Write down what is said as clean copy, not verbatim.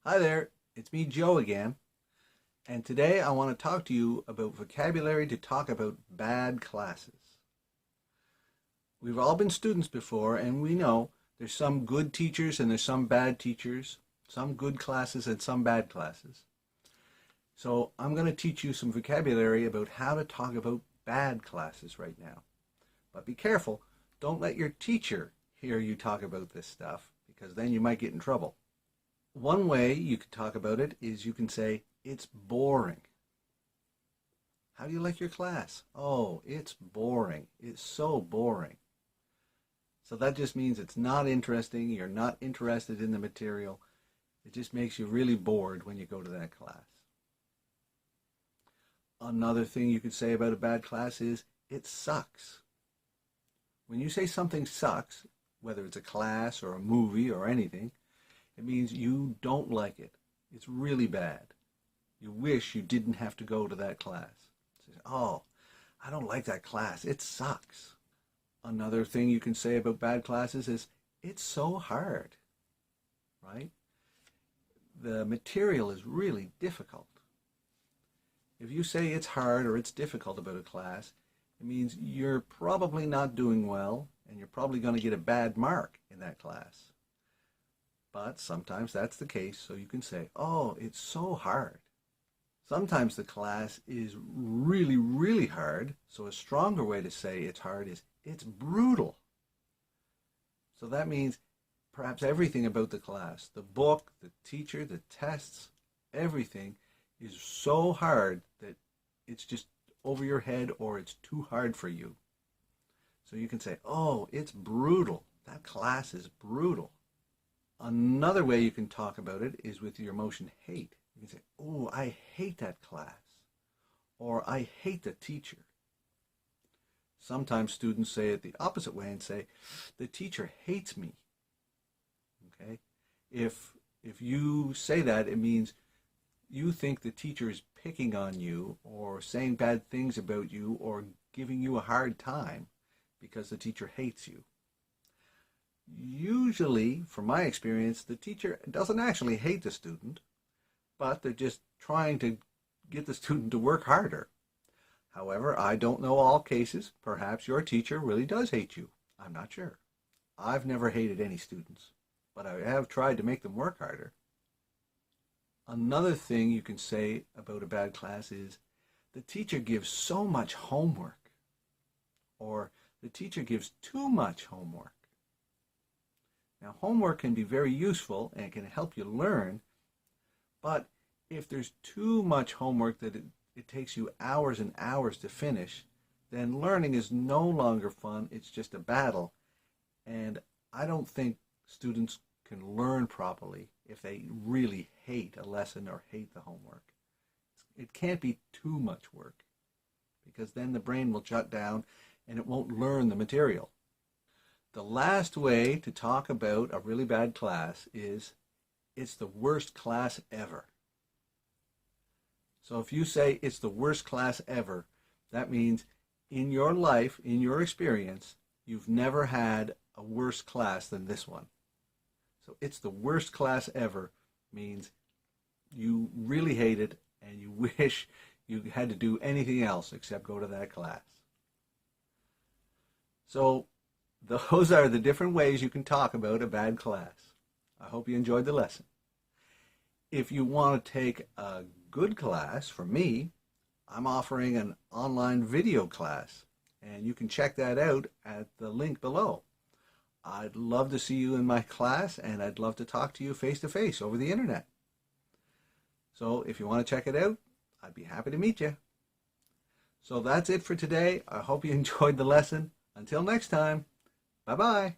Hi there, it's me, Joe, again, and today I want to talk to you about vocabulary to talk about bad classes. We've all been students before, and we know there's some good teachers and there's some bad teachers, some good classes and some bad classes. So I'm going to teach you some vocabulary about how to talk about bad classes right now. But be careful, don't let your teacher hear you talk about this stuff, because then you might get in trouble. One way you can talk about it is you can say, it's boring. How do you like your class? Oh, it's boring. It's so boring. So that just means it's not interesting. You're not interested in the material. It just makes you really bored when you go to that class. Another thing you could say about a bad class is, it sucks. When you say something sucks, whether it's a class or a movie or anything, it means you don't like it. It's really bad. You wish you didn't have to go to that class. Oh, I don't like that class. It sucks. Another thing you can say about bad classes is, it's so hard, right? The material is really difficult. If you say it's hard or it's difficult about a class, it means you're probably not doing well and you're probably going to get a bad mark in that class. But sometimes that's the case, so you can say, oh, it's so hard. Sometimes the class is really, really hard, so a stronger way to say it's hard is, it's brutal. So that means perhaps everything about the class, the book, the teacher, the tests, everything is so hard that it's just over your head or it's too hard for you. So you can say, oh, it's brutal. That class is brutal. Another way you can talk about it is with your emotion hate. You can say, oh, I hate that class. Or I hate the teacher. Sometimes students say it the opposite way and say, the teacher hates me. Okay? If you say that, it means you think the teacher is picking on you or saying bad things about you or giving you a hard time because the teacher hates you. Usually, from my experience, the teacher doesn't actually hate the student, but they're just trying to get the student to work harder. However, I don't know all cases. Perhaps your teacher really does hate you. I'm not sure. I've never hated any students, but I have tried to make them work harder. Another thing you can say about a bad class is, the teacher gives so much homework, or the teacher gives too much homework. Now, homework can be very useful and it can help you learn, but if there's too much homework that it takes you hours and hours to finish, then learning is no longer fun. It's just a battle. And I don't think students can learn properly if they really hate a lesson or hate the homework. It can't be too much work, because then the brain will shut down and it won't learn the material. The last way to talk about a really bad class is, it's the worst class ever. So if you say it's the worst class ever, that means in your life, in your experience, you've never had a worse class than this one. So it's the worst class ever means you really hate it and you wish you had to do anything else except go to that class. So those are the different ways you can talk about a bad class. I hope you enjoyed the lesson. If you want to take a good class from me, I'm offering an online video class, and you can check that out at the link below. I'd love to see you in my class, and I'd love to talk to you face-to-face over the internet. So if you want to check it out, I'd be happy to meet you. So that's it for today. I hope you enjoyed the lesson. Until next time, bye-bye.